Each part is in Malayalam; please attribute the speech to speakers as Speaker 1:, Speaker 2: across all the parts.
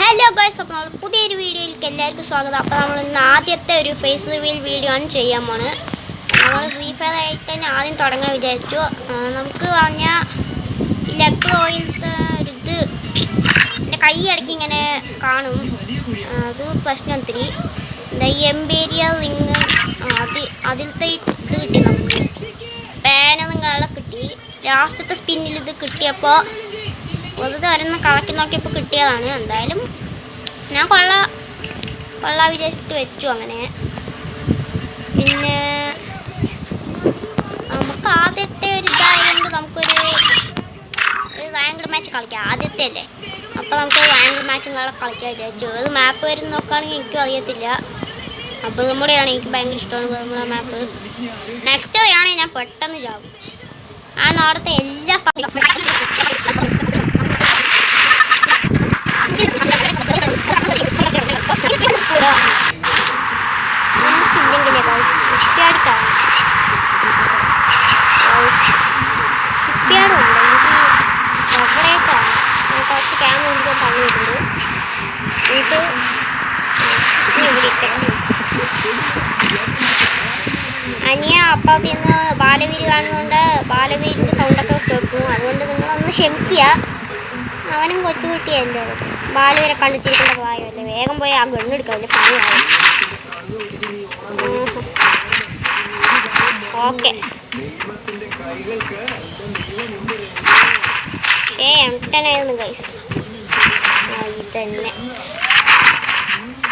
Speaker 1: ഹലോ ഗൈസ്, അപ്പോൾ നമ്മൾ പുതിയൊരു വീഡിയോയിലേക്ക് എല്ലാവർക്കും സ്വാഗതം. അപ്പോൾ നമ്മൾ ഇന്ന് ആദ്യത്തെ ഒരു ഫേസ് റിവീൽ വീഡിയോ ആണ് ചെയ്യാൻ പോണ്. നമ്മൾ ഫ്രീ ഫയർ ആയിട്ട് തന്നെ ആദ്യം തുടങ്ങാൻ വിചാരിച്ചു. നമുക്ക് പറഞ്ഞാൽ ലെഗ് ഓയിലത്തെ ഒരു ഇത് എൻ്റെ കൈ ഇടയ്ക്ക് ഇങ്ങനെ കാണും, അത് പ്രശ്നം ഒത്തിരി. എന്താ ഈ എംപീരിയൽ റിങ് അതിലത്തെ ഇത് കിട്ടി, നമുക്ക് പാനറും കളർ കിട്ടി. ലാസ്റ്റത്തെ സ്പിന്നിൽ ഇത് കിട്ടിയപ്പോൾ വെറുതെ ഒരെണ്ണം കളക്കി നോക്കിയപ്പോൾ കിട്ടിയതാണ്. എന്തായാലും ഞാൻ കൊള്ള വിചാരിച്ചിട്ട് വെച്ചു അങ്ങനെ. പിന്നെ നമുക്ക് ആദ്യത്തെ ഒരു ഇതായതുകൊണ്ട് നമുക്കൊരു റാങ്ക്ഡ് മാച്ച് കളിക്കാം, ആദ്യത്തെ അല്ലേ. അപ്പോൾ നമുക്ക് റാങ്ക്ഡ് മാച്ചും കളിക്കാൻ വിചാരിച്ചു. ഏത് മാപ്പ് വരും നോക്കുകയാണെങ്കിൽ എനിക്കും അറിയത്തില്ല. അപ്പോൾ നമ്മുടെയാണ് എനിക്ക് ഭയങ്കര ഇഷ്ടമാണ് നമ്മുടെ മാപ്പ്. നെക്സ്റ്റ് ആണെങ്കിൽ ഞാൻ പെട്ടെന്ന് ചാവും. അവിടുത്തെ എല്ലാ നമുക്കില്ലെങ്കിലേ ഷിപ്പ്യാർഡ് ഷിപ്പ്യാർഡും ഉണ്ട്. എനിക്ക് അവിടെയായിട്ടാണ് ഞാൻ കുറച്ച് ക്യാമറ എനിക്ക് തള്ളിയിട്ടുണ്ട്. എന്നിട്ട് അനിയ അപ്പുറത്ത് നിന്ന് ബാലവീര് കാണുന്നതുകൊണ്ട് ബാലവീരിൻ്റെ സൗണ്ടൊക്കെ കേൾക്കും. അതുകൊണ്ട് നിങ്ങളൊന്ന് ക്ഷമിക്കുക. അവനും കൊച്ചുകുട്ടിയ എൻ്റെ ബാലവീരെ കണ്ടിട്ടിരിക്കേണ്ട പ്രായമല്ലേ. വേഗം പോയി ആ ഗണ്ണെടുക്കാം, പണിയാവും. ഓക്കെ, എംടനായിരുന്നു ഗൈസ്. ഇതന്നെ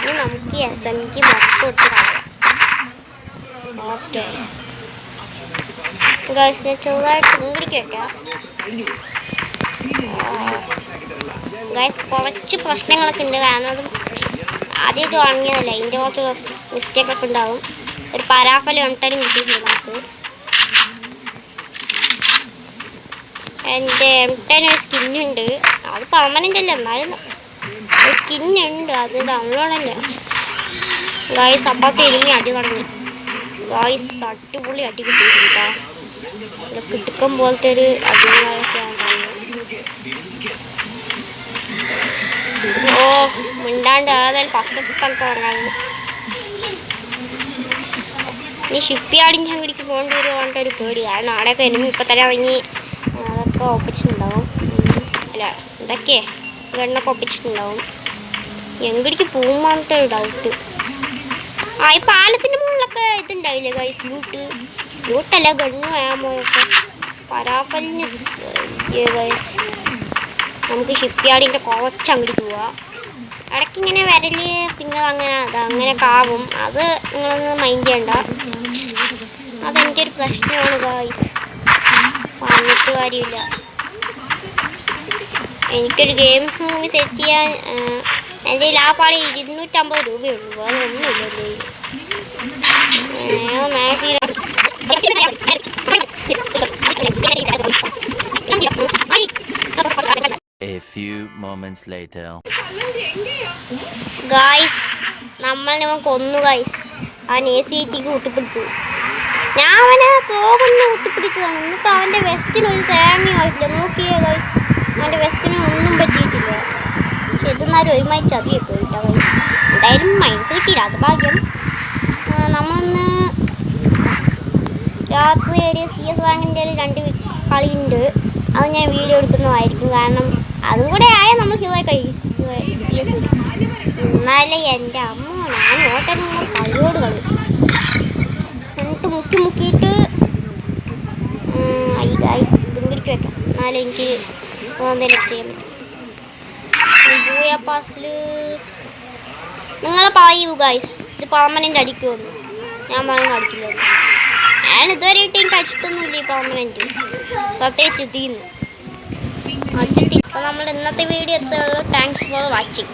Speaker 1: ഇനി നമുക്ക് SMG മൊത്തം ഇട്ട് കളയാം. ഓക്കെ ഗൈസ്, ഞാൻ ചെറുതായിട്ട് ഇങ്ങടിക്ക് വെക്കാം. ഗൈസ്, കുറച്ച് പ്രശ്നങ്ങളൊക്കെ ഉണ്ട്. കാരണം അത് ആദ്യമായിട്ട് തുടങ്ങിയതല്ല, ഇതിൻ്റെ കുറച്ച് മിസ്റ്റേക്കൊക്കെ ഉണ്ടാവും. ഒരു പരാഫലം എംടനും കിട്ടിയിട്ടുണ്ട് നമുക്ക്. എൻ്റെ എംടന് ഒരു സ്കിന്നുണ്ട്, അത് പെർമനൻ്റ് അല്ല, എന്നാലും ഒരു സ്കിന്നുണ്ട്, അത് ഡൗൺലോഡല്ല. ഗൈസ്, അപ്പുറത്ത് എരുമി അടി തുടങ്ങി. ഗൈസ്, അടിപൊളി അടി കിട്ടിയിട്ടുണ്ട്. കിട്ടുക്കം പോലത്തെ ഒരു അടിമയൊക്കെയാണ്. ഓ മിണ്ടാണ്ട് ഏതായാലും ഫസ്റ്റത്തെ സ്ഥലത്ത് ഇറങ്ങാറുണ്ട്. ഇനി ഷിപ്പ്യാർഡിൻ്റെ അങ്ങടിക്ക് പോകേണ്ടി വരുവാണ്ട് ഒരു പേടി. കാരണം അവിടെയൊക്കെ എനിമി ഇപ്പം തന്നെ ഇറങ്ങി അതൊക്കെ ഒപ്പിച്ചിട്ടുണ്ടാവും. അല്ല എന്തൊക്കെ ഗണ്ണൊക്കെ ഒപ്പിച്ചിട്ടുണ്ടാവും. എങ്ങടിക്ക് പോകുമ്പോഴത്തെ ഒരു ഡൗട്ട്. ഈ പാലത്തിൻ്റെ മുകളിലൊക്കെ ഇതുണ്ടാവില്ലേ ഗൈസ്, ലൂട്ടല്ല ഗണ്ണ് ആമോയൊക്കെ പരാഫലിന് ഗൈസ്. നമുക്ക് ഷിപ്പ്യാർഡിൻ്റെ കുറച്ച് അങ്ങോട്ട് പോവാം. ഇടയ്ക്കിങ്ങനെ വിരല് ഫിംഗർ അങ്ങനെ കാവും. അത് നിങ്ങളൊന്ന് മൈൻഡ് ചെയ്യണ്ട, അതെൻ്റെ ഒരു പ്രശ്നമാണ് ഗൈസ്. പറഞ്ഞിട്ട് കാര്യമില്ല. എനിക്കൊരു ഗെയിം മൂവി സെറ്റ് ചെയ്യാൻ എൻ്റെ കയ്യിൽ ആ പാടെ 250 രൂപയുള്ളൂ, വേറെ ഒന്നുമില്ലല്ലേ.
Speaker 2: A few moments later.
Speaker 1: Guys, നമ്മളിവൻ കൊന്നു ഗായ്സ്. അവൻ ACTക്ക് കുത്തിപ്പിടിച്ചു. ഞാൻ അവനെ തോകൊന്ന് കുത്തിപ്പിടിച്ചതാണ്. എന്നിട്ട് അവൻ്റെ വെസ്റ്റിനൊരു തേങ്ങയായിട്ടില്ല. നോക്കിയേ ഗായ്സ്, അവൻ്റെ വെസ്റ്റിന് ഒന്നും പറ്റിയിട്ടില്ല. പക്ഷെ ഇതെന്നാലും ഒരുമായി ചതിയൊക്കെ കിട്ടാം ഗായ്സ്. എന്തായാലും മൈൻസ് കിട്ടിയില്ല, അത് ഭാഗ്യം. നമ്മളൊന്ന് രാത്രി ഒരു CS റാങ്കിൻ്റെ ഒരു 2 കളിയുണ്ട്, അത് ഞാൻ വീഡിയോ എടുക്കുന്നതായിരിക്കും. കാരണം അതും കൂടെ ആയാൽ നമ്മൾ ഹീറോ CS. എന്നാലേ എൻ്റെ അമ്മ ഞാൻ ഓട്ടം കളിയോട് കളി എന്നിട്ട് മുക്കിയിട്ട് ഐ ഗൈസ് ഇതിങ്ങിടിക്ക് വെക്കാം. എന്നാലും എനിക്ക് എന്തെങ്കിലും ചെയ്യാൻ പറ്റും. ബൂയ പാസിൽ നിങ്ങൾ പറയൂ ഗൈസ്, ഇത് പെർമനൻ്റ് അടിക്കുമെന്ന്. ഞാൻ പറയുന്നത് അടിക്കില്ല. ഞാൻ ഇതുവരെ ഇട്ട് എനിക്ക് അടിച്ചിട്ടൊന്നുമില്ല ഈ പെർമനൻ്റ്, പ്രത്യേകിച്ച് ഇതിന്ന് അടിച്ചിട്ട്. അപ്പോൾ നമ്മൾ ഇന്നത്തെ വീഡിയോ എത്തുള്ളൂ. Thanks for watching.